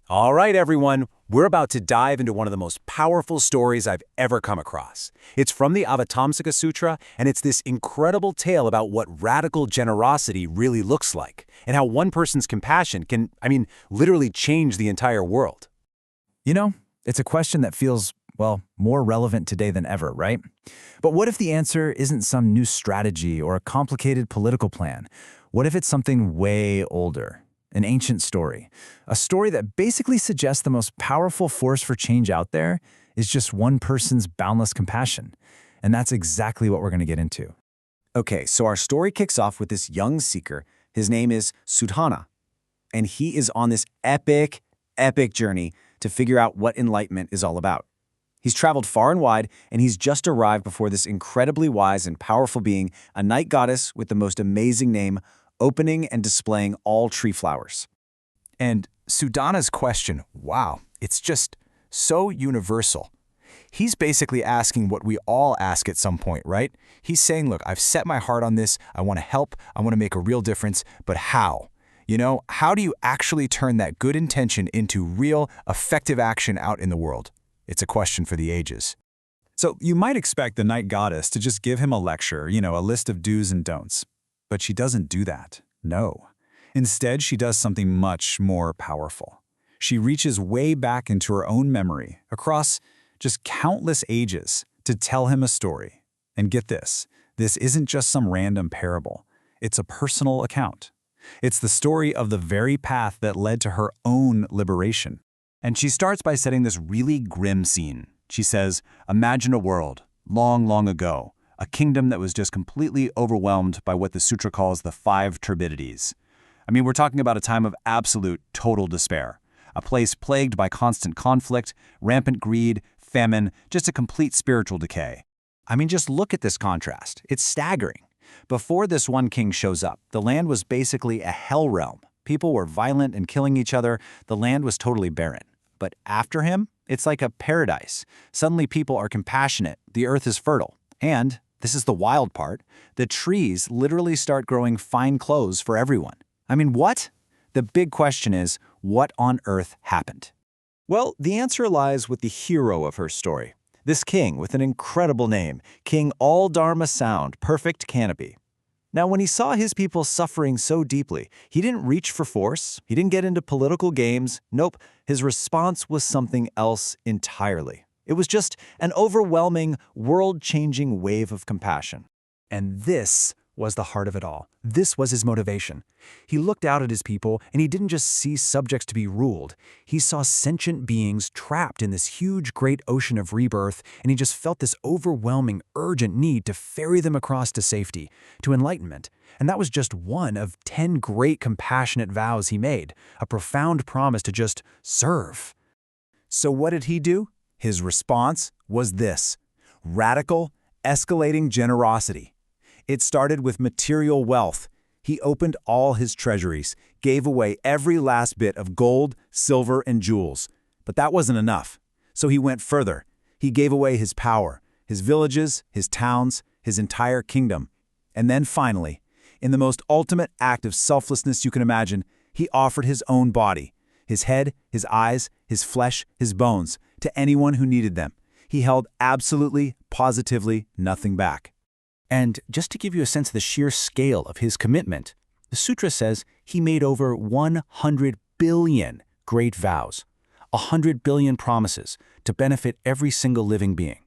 All right, everyone, we're about to dive into one of the most powerful stories I've ever come across. It's from the Avatamsaka Sutra, and it's this incredible tale about what radical generosity really looks like, and how one person's compassion can, literally change the entire world. You know, it's a question that feels, well, more relevant today than ever, right? But what if the answer isn't some new strategy or a complicated political plan? What if it's something way older? An ancient story. A story that basically suggests the most powerful force for change out there is just one person's boundless compassion. And that's exactly what we're going to get into. Okay, so our story kicks off with this young seeker. His name is Sudhana, and he is on this epic journey to figure out what enlightenment is all about. He's traveled far and wide, and he's just arrived before this incredibly wise and powerful being, a night goddess with the most amazing name, opening and displaying all tree flowers. And Sudhana's question, wow, it's just so universal. He's basically asking what we all ask at some point, right? He's saying, look, I've set my heart on this. I want to help. I want to make a real difference. But how? How do you actually turn that good intention into real, effective action out in the world? It's a question for the ages. So you might expect the night goddess to just give him a lecture, a list of do's and don'ts. But she doesn't do that. No. Instead, she does something much more powerful. She reaches way back into her own memory, across just countless ages, to tell him a story. And get this isn't just some random parable. It's a personal account. It's the story of the very path that led to her own liberation. And she starts by setting this really grim scene. She says, imagine a world, long, long ago, a kingdom that was just completely overwhelmed by what the sutra calls the five turbidities. We're talking about a time of absolute, total despair. A place plagued by constant conflict, rampant greed, famine, just a complete spiritual decay. Just look at this contrast. It's staggering. Before this one king shows up, the land was basically a hell realm. People were violent and killing each other. The land was totally barren. But after him, it's like a paradise. Suddenly people are compassionate. The earth is fertile. And, this is the wild part, the trees literally start growing fine clothes for everyone. What? The big question is, what on earth happened? Well, the answer lies with the hero of her story. This king with an incredible name, King All Dharma Sound, Perfect Canopy. Now, when he saw his people suffering so deeply, he didn't reach for force, he didn't get into political games. Nope, his response was something else entirely. It was just an overwhelming, world-changing wave of compassion. And this was the heart of it all. This was his motivation. He looked out at his people, and he didn't just see subjects to be ruled. He saw sentient beings trapped in this huge, great ocean of rebirth, and he just felt this overwhelming, urgent need to ferry them across to safety, to enlightenment. And that was just one of 10 great compassionate vows he made, a profound promise to just serve. So what did he do? His response was this: radical, escalating generosity. It started with material wealth. He opened all his treasuries, gave away every last bit of gold, silver, and jewels. But that wasn't enough. So he went further. He gave away his power, his villages, his towns, his entire kingdom. And then finally, in the most ultimate act of selflessness you can imagine, he offered his own body, his head, his eyes, his flesh, his bones, to anyone who needed them. He held absolutely, positively nothing back. And just to give you a sense of the sheer scale of his commitment, the sutra says he made over 100 billion great vows, 100 billion promises to benefit every single living being.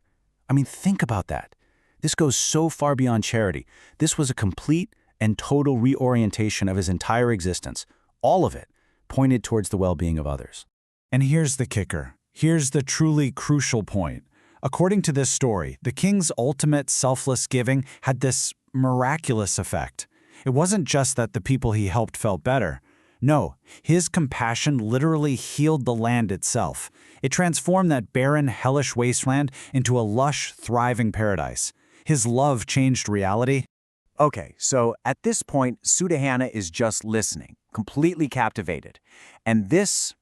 Think about that. This goes so far beyond charity. This was a complete and total reorientation of his entire existence. All of it pointed towards the well-being of others. And here's the kicker. Here's the truly crucial point. According to this story, the king's ultimate selfless giving had this miraculous effect. It wasn't just that the people he helped felt better. No, his compassion literally healed the land itself. It transformed that barren, hellish wasteland into a lush, thriving paradise. His love changed reality. Okay, so at this point, Sudhana is just listening, completely captivated. And this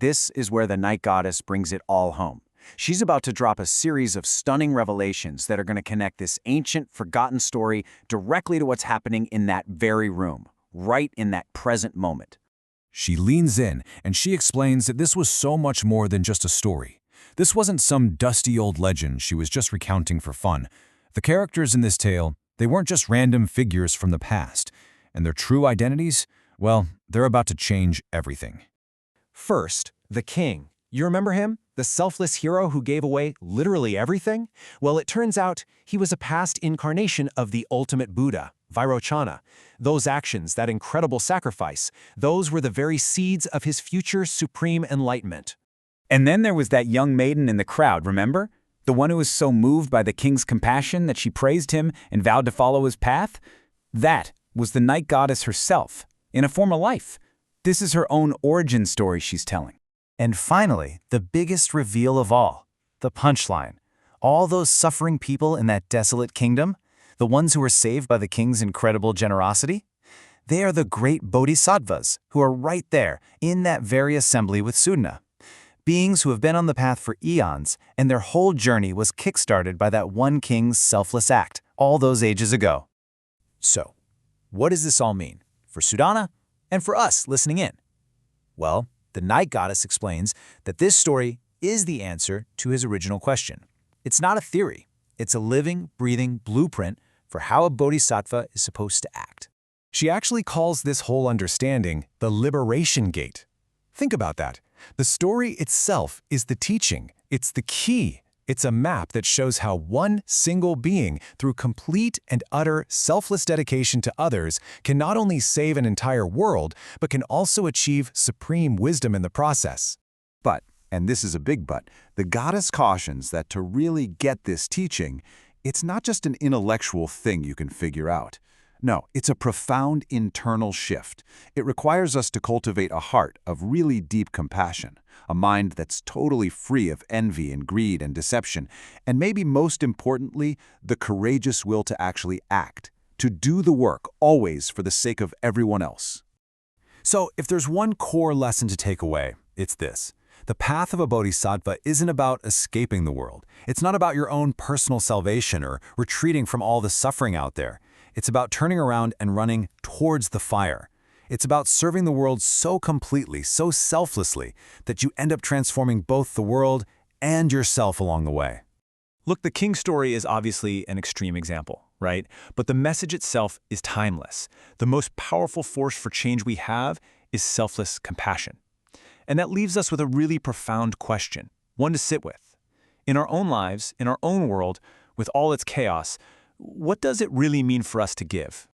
is where the night goddess brings it all home. She's about to drop a series of stunning revelations that are going to connect this ancient, forgotten story directly to what's happening in that very room, right in that present moment. She leans in, and she explains that this was so much more than just a story. This wasn't some dusty old legend she was just recounting for fun. The characters in this tale, they weren't just random figures from the past. And their true identities, well, they're about to change everything. First, the king. You remember him? The selfless hero who gave away literally everything? Well, it turns out he was a past incarnation of the ultimate Buddha, Vairochana. Those actions, that incredible sacrifice, those were the very seeds of his future supreme enlightenment. And then there was that young maiden in the crowd, remember? The one who was so moved by the king's compassion that she praised him and vowed to follow his path? That was the night goddess herself, in a former life. This is her own origin story she's telling. And finally, the biggest reveal of all, the punchline. All those suffering people in that desolate kingdom, the ones who were saved by the king's incredible generosity, they are the great bodhisattvas who are right there in that very assembly with Sudana. Beings who have been on the path for eons, and their whole journey was kickstarted by that one king's selfless act all those ages ago. So, what does this all mean for Sudana and for us listening in? Well, the Night Goddess explains that this story is the answer to his original question. It's not a theory. It's a living, breathing blueprint for how a bodhisattva is supposed to act. She actually calls this whole understanding the Liberation Gate. Think about that. The story itself is the teaching. It's the key. It's a map that shows how one single being, through complete and utter selfless dedication to others, can not only save an entire world, but can also achieve supreme wisdom in the process. But, and this is a big but, the goddess cautions that to really get this teaching, it's not just an intellectual thing you can figure out. No, it's a profound internal shift. It requires us to cultivate a heart of really deep compassion, a mind that's totally free of envy and greed and deception, and maybe most importantly, the courageous will to actually act, to do the work always for the sake of everyone else. So, if there's one core lesson to take away, it's this. The path of a bodhisattva isn't about escaping the world. It's not about your own personal salvation or retreating from all the suffering out there. It's about turning around and running towards the fire. It's about serving the world so completely, so selflessly, that you end up transforming both the world and yourself along the way. Look, the king story is obviously an extreme example, right? But the message itself is timeless. The most powerful force for change we have is selfless compassion. And that leaves us with a really profound question, one to sit with. In our own lives, in our own world, with all its chaos, what does it really mean for us to give?